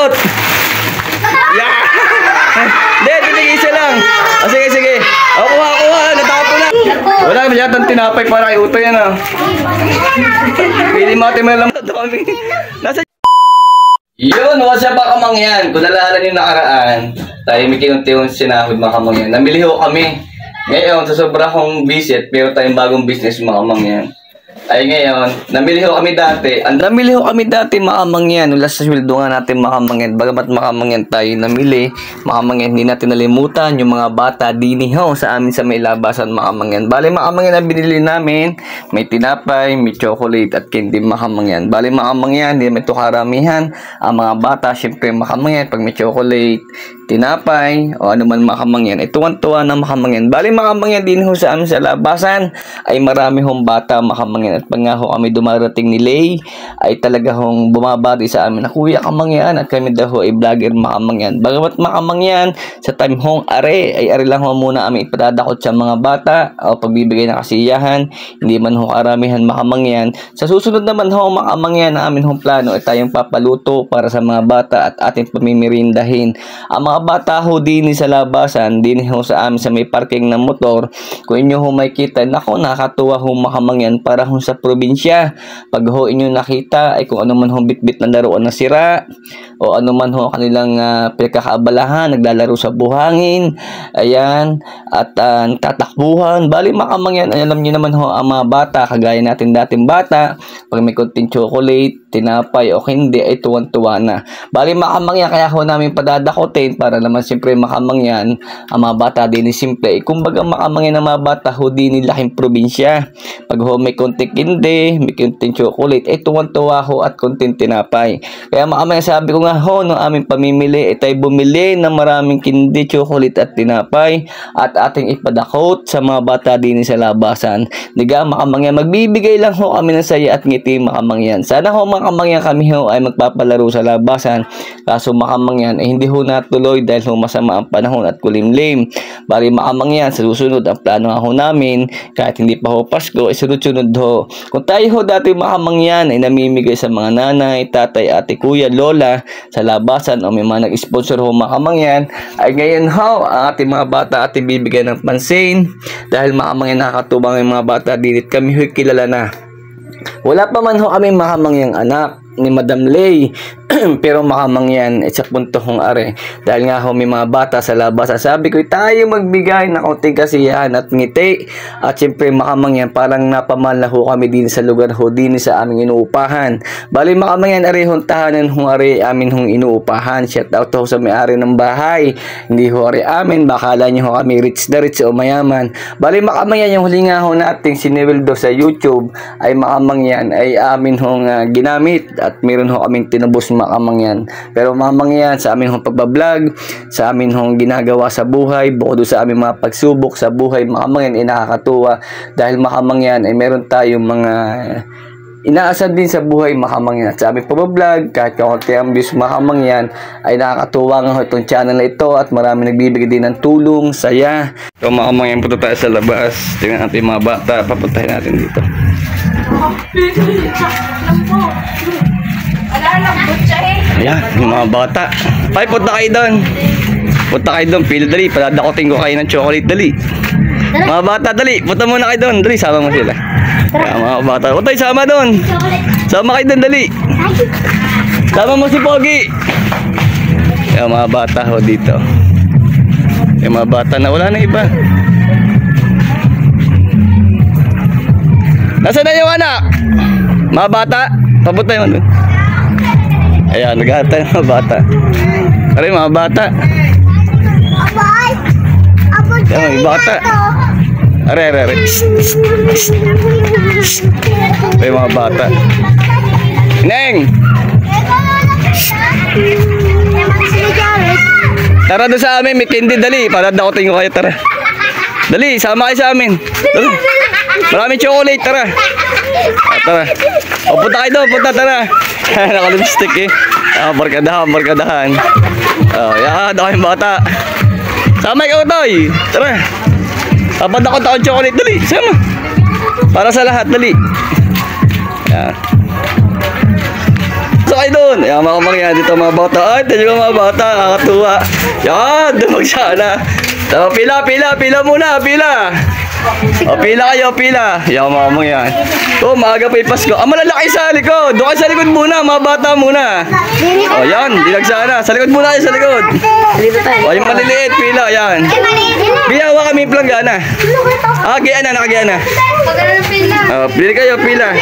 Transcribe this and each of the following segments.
Dakot! Yeah! Hindi, titig isa lang. O, sige, sige. O, kuha. Natakapo na. Wala ka masyadong tinapay para kay Utoy yan, ah. Pili mo natin malam. Nasa... Yun, what's up mga kamangyan? Kung nalala nyo nakaraan, tayo may kinunti-un sinahod mga kamangyan. Namili ho kami. Ngayon, sa sobra kong visit, pero tayong bagong business mga kamangyan. Ay ngayon, namili ho kami dati mga kamangyan. Wala sa sweldo nga natin mga kamangyan. Bagamat mga kamangyan tayo namili, mga kamangyan, hindi natin nalimutan yung mga bata dini ho sa amin sa may labasan mga kamangyan. Bale mga kamangyan na binili namin, may tinapay, may chocolate at candy mga kamangyan. Bale mga kamangyan, hindi may karamihan. Ang mga bata, syempre mga kamangyan, pag may chocolate, tinapay, o ano man mga kamangyan, ay tuwan-tuwa na mga kamangyan. Bale mga kamangyan din ho sa amin sa labasan, ay marami hong bata mga kamangyan. At pag nga ho kami dumarating ni Lay, ay talaga hong bumabati sa amin na kuya kamangyan at kami daw ho ay vlogger mga kamangyan. Bagamat mga kamangyan, sa time hong ay are lang ho muna kami ipadadakot sa mga bata o pagbibigay ng kasiyahan, hindi man ho karamihan mga kamangyan. Sa susunod naman ho mga kamangyan na amin hong plano ay tayong papaluto para sa mga bata at ating pamimirindahin. Ang mga bata ho din sa labasan, din ho sa amin sa may parking ng motor, kung inyo ho makikita, nako nakakatuwa ho mga kamangyan para ho sa probinsya. Pag ho inyo nakita ay kung ano man ho bitbit na laruan na sira o ano man ho kanilang pinagkakaabalahan, naglalaro sa buhangin, ayan, at tatakbuhan. Bali mga kamangyan, alam niyo naman ho ang mga bata, kagaya natin dating bata, pag may konting chocolate, tinapay o hindi ay tuwan-tuwa na. Bali mga kamangyan, kaya ho namin padadakotin para naman siyempre mga kamangyan, ang mga bata din simple. Kumbaga mga kamangyan ng mga bata ho din laking probinsya. Pag ho may konting hindi, may konting chocolate, ay tuwan-tuwa ho at konting tinapay. Kaya mga kamangyan, sabi ko nga ho, nung aming pamimili, ay tayo bumili ng maraming kindi, chocolate at tinapay at ating ipadakot sa mga bata din sa labasan. Diga mga kamangyan, magbibigay lang ho kami ng saya at ngiti mga kamangyan. Sana ho mga kamangyan kami ho ay magpapalaro sa labasan. Kaso mga kamangyan ay hindi ho natuloy dahil ho masama ang panahon at kulimlim. Bali mga kamangyan, sa susunod ang plano ho namin, kahit hindi pa ho Pasko, ay sunod-sunod ho. Kung tayo ho dati mga kamangyan ay namimigay sa mga nanay, tatay, ate, kuya, lola sa labasan o may mga nag-sponsor ho mga kamangyan, ay ngayon ho ang ating mga bata ating bibigyan ng pansin dahil mga kamangyan nakakatubang yung mga bata dinit kami ho kilala na. Wala pa man ho kami mga kamangyang anak ni Madam Lay pero makamangyan sa punto kong are dahil nga ho may mga bata sa labasan. Sabi ko tayo magbigay ng konting kasiyahan at ngiti at syempre makamangyan parang napamahal na ho kami din sa lugar ho din sa aming inuupahan. Bali makamangyan are hong tahanan hong are amin hong inuupahan. Shout out ho sa may-ari ng bahay, hindi ho are amin, bakala nyo ho kami rich na rich o mayaman. Bali makamangyan yung huli nga ho nating sineweldo sa YouTube ay makamangyan ay amin hong ginamit at meron ho kaming tinubos mga kamangyan. Pero mga kamangyan, sa amin hong pagbablog, sa amin hong ginagawa sa buhay, bukod sa aming mga pagsubok sa buhay mga kamangyan ay nakakatuwa dahil mga kamangyan ay meron tayong mga inaasan din sa buhay mga kamangyan. At sa aming pagbablog, kahit kaunti ang views mga kamangyan ay nakakatuwa nga itong channel na ito at marami nagbibigay din ng tulong, saya. So mga kamangyan, punta tayo sa labas, tingnan natin mga bata, papuntahin natin dito. Ayan, yung mga bata. Ay, punta kayo doon. Punta kayo doon, pila dali. Padadakotin ko kayo ng chocolate, dali. Mga bata, dali. Punta muna kayo doon. Dali, sama mo sila. Ayan, mga bata. Punta kayo, sama doon. Sama kayo doon, dali. Sama mo si Pogi. Ayan, mga bata ho dito. Yung mga bata na wala na iba. Nasaan na yung anak? Mga bata? Papunta yun doon. Ayan, nag-aantay ng mga bata. Aray, mga bata. Ayan, mga bata. Aray. Aray, mga bata. Neng! Tara doon sa amin, may candy, dali. Padadakotin ko kayo, tara. Dali, sama kayo sa amin. Dali. Maraming chocolate, tara. Tara. O, punta kayo doon, punta, tara. Naka-lipstick eh. Barkadahan. Yan, ako yung bata. Sama ikaw, Toy. Tara. Papadakot ako chocolate, dali. Sama. Para sa lahat, dali. Yan. So kayo doon. Ayan mga kamangyan, dito mga bata. Ay, tayo mga bata, nakakatuwa. Yan, dumag sana. So, pila muna, pila. O, pila kayo, pila. Yan mga kamangyan. Oh, maaga pa yung Pasko. Malalaki sa likod. Doon kayo sa likod muna, mga bata muna. O, yan, dilag sana. Sa likod muna kayo, sa likod. O, yung maliliit, pila, yan. Biyawa kami yung planggana. Gaya na, nakagaya na. Pili kayo, pila.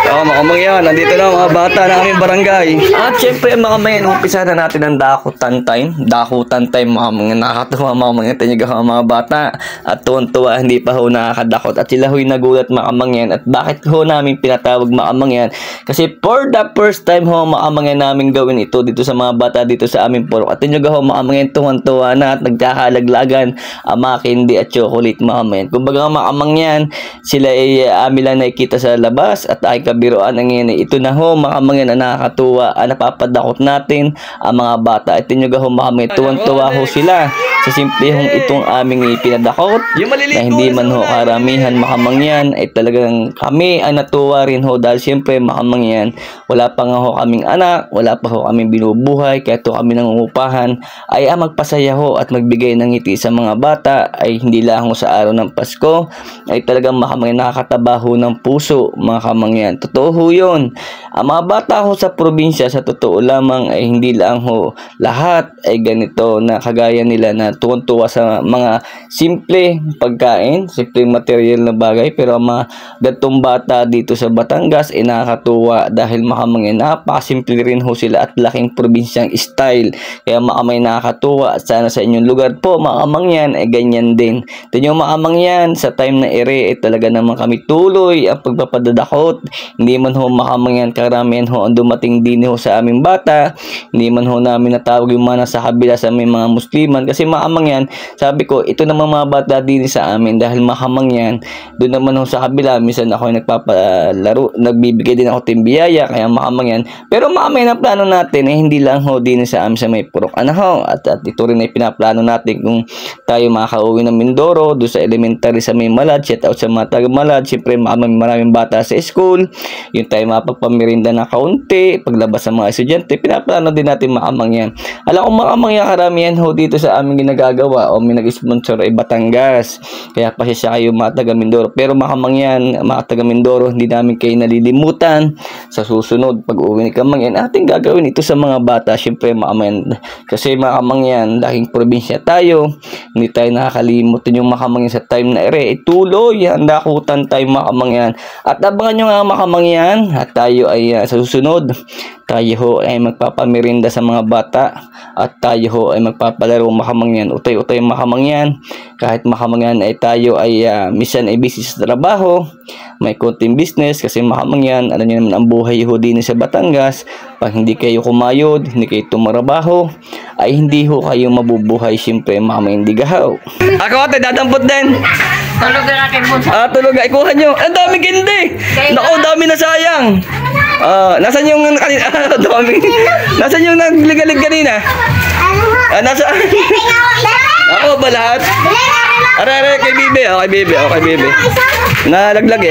Mga kamangyan, nandito na mga bata na aming barangay. At syempre mga kamangyan, umpisa na natin ang dakutan time. Dakutan time mga kamangyan, nakakatuwa mga kamangyan. Tinyaga mga bata. At tuwan-tuwa, hindi pa ho nakakadakot. At sila ho'y nagulat mga kamangyan. At bakit ho namin pinatawag mga kamangyan? Kasi for the first time ho mga kamangyan namin gawin ito dito sa mga bata dito sa aming purok. At tinyaga ho mga kamangyan, tuwan-tuwa na at nagkakalaglagan ang mga candy at chocolate mga kamangyan. Kumbaga mga kamangyan, sila ay amin lang nakikita sa labas at ay kabiroan ang ngayon. Ito na ho mga kamangyan na nakakatuwa, napapadakot natin ang mga bata. At tinyo ho mga kamangyan, tuwan-tuwa ho sila sa simple hong itong aming ipinadakot na hindi man ho karamihan mga kamangyan ay talagang kami ay natuwa rin ho dahil siyempre mga kamangyan wala pa nga ho kaming anak, wala pa ho kaming binubuhay kaya to kami nangungupahan ay magpasaya ho at magbigay ng ngiti sa mga bata ay hindi lang ho sa araw ng Pasko ay talagang mga kamangyan nakakataba ho ng puso mga kamangyan. Totoo ho yun. Ang mga bata ho sa probinsya sa totoo lamang ay hindi lang ho lahat ay ganito na kagaya nila na tuwan-tuwa sa mga simple pagkain, simple material na bagay pero ang mga gantong bata dito sa Batangas ay nakakatuwa dahil makamangyan napakasimple rin ho sila at laking probinsyang style kaya makamay nakakatuwa at sana sa inyong lugar po makamangyan ay ganyan din. Ito yung makamangyan sa time na ere ay talaga naman kami tuloy ang pagpapadadakot. Hindi man ho makamangyan karamihan ho ang dumating din ho sa aming bata, hindi man ho namin natawag yung mga nasa kabila sa aming mga Musliman kasi makamangyan sabi ko ito naman mga bata din sa amin dahil makamangyan doon naman ho sa kabila minsan ako nagpapalaro, nagbibigay din ako timbiyaya kaya makamangyan pero makamangyan ang plano natin eh hindi lang ho din sa amin sa may purok ho at ito rin ay pinaplano natin kung tayo makakauwi ng Mindoro doon sa elementary sa may Malad, shout out sa mga taga Malad, siyempre maraming bata sa school yung tayo mapagpamirinda na kaunti paglabas sa mga estudyante pinaplano din natin makamangyan. Alam ko makamangyan karamihan ho dito sa aming ginagagawa o may nag-sponsor ay Batangas kaya pasisya kayo mga taga Mindoro pero makamangyan mga taga Mindoro hindi namin kayo nalilimutan sa susunod pag uwi ni kamangyan ating gagawin ito sa mga bata siyempre makamangyan kasi makamangyan laking probinsya tayo hindi tayo nakakalimutan yung makamangyan sa time na ere tuloy ang dakutan tayo makamangyan at abangan nyo nga makamangyan at tayo ay sa susunod tayo ho ay magpapamirinda sa mga bata at tayo ho ay magpapalaro makamangyan utay-utay makamangyan kahit makamangyan ay tayo ay minsan ay busy sa trabaho may konting business kasi makamangyan alam nyo naman ang buhay ho din sa Batangas pag hindi kayo kumayod hindi kayo tumarabaho ay hindi ho kayo mabubuhay siyempre makamangyan di gahaw ako ate dadampot din tulog na natin po tulog na ikuha nyo ang dami gindi naku dami na sayang nasan yung kanina dami nasan yung nagligalig kanina nasaan ako ba lahat Are kay Bibi kay Bibi nalaglag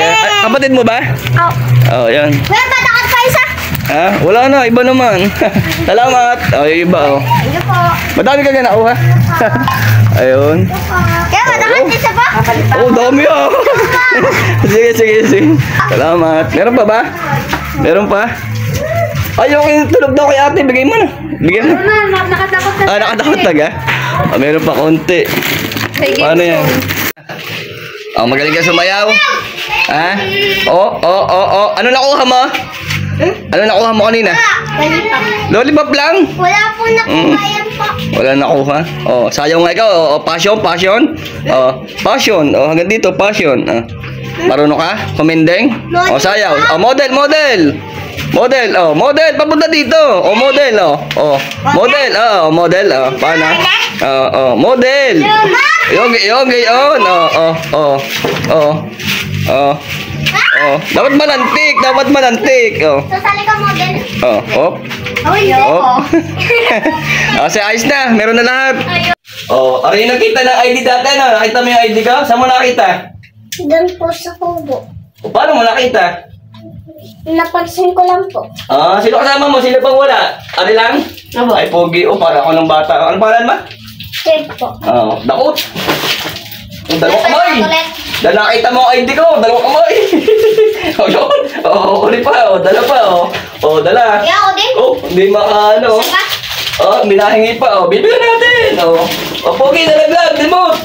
kapatid mo ba? Yan wala ba takot pa isa? Wala na iba naman salamat iba madami ka gana ha ayun kaya matakot isa pa? Dami sige salamat meron pa ba? meron pa? yung tulog daw kay ate bigay mo na bigyan mo nakatakot na nakatakot taga meron pa konti paano yan? Magaling ka sumayaw? Ano nakuha mo? Ano nakuha mo kanina? Lollipop lang? Wala po nakuha yan po. Wala nakuha? Sayaw nga ikaw. Passion? Passion. Hanggang dito, passion. Marunong ka? Kumindeng? Sayaw. Model. Model. Papunta dito. Model. Model. Model. Paano? Model. Yung. Dapat malantik. Sasali ka model. Kasi ayos na. Meron na lahat. Aray nakita ng ID dati na. Nakita mo yung ID ka? Saan mo nakita? Doon po sa kubo. Paano mo nakita? Napansin ko lang po. Ah, sino kasama mo? Sino pang wala? Ari lang? Abo. Ay, pogi. O, para ako ng bata. Ano pangalan mo? Kid po. Ah, dakot. Ang dalawa kamay. Ulit. Dahil nakita mo ang ID ko, dalawa kamay. O, yun. O, uli pa. O, dala pa. O, dala. Kaya ako din. O, hindi makaano. Saka, O, hindi nahingi pa. O, bibigyan natin. O, pogi, nalaglag. Limot.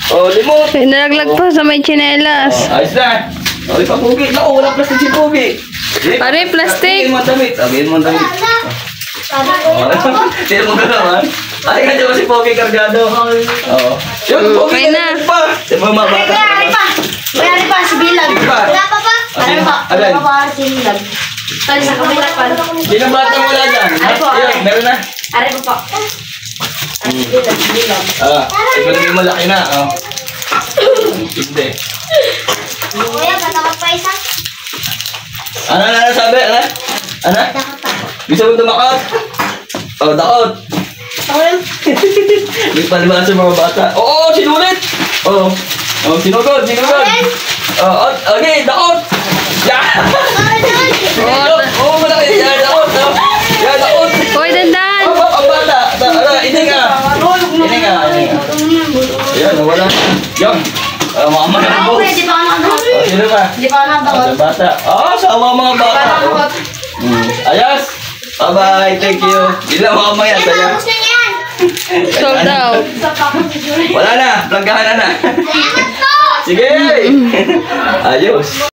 O, limot. Nalaglag pa sa may tsinelas. O, ayos na. O, ipa pogi. Naku, walang plastic si pogi. Pare, plastic. Tingin mo ang damit. Tingin mo ang damit. wala. Sabi ko O, tingin mo na naman. Ay, nga dyan si Pogi kargado. Oo. Yun, Pogi Okay na. pa. Di ba mabata? Mayari pa. Mayari pa si Bilag. Sige pa. Wala pa pa. Ano pa? Alin? Wala pa pa si Bilag. Tali sa kabila pa. Sino bata wala dyan? Ay, po, Yun, ay. meron na. Ari pa pa. Bilag. Ah, ipalagay mo laki na. Oh. Hindi. Kuya, batakot pa isa. Ano sabi? Ano? Ano? Batakot pa. Gusto mo tumakot? Oh, dakot. May palibasa sa mga bata. Oo, sinulit! Oo. Oh, sinugod. Oh, okay, dakot! Yeah! Oo, malaki. Yeah, dakot. Yeah, dakot. Hoy, dandan! Ang bata. Hindi ka. Ayan, wala. Yan. Mama na Ako, po. di pa ako nakadakot. Sino ba? Di pa ako nakadakot. Sa bata. Sama mga bata. Ayos. Bye-bye. Thank you. Ilang mamaya. Saya. Tapos na yan. Sold out. Wala na. Planggahan na. Salamat po. Sige. Ayos.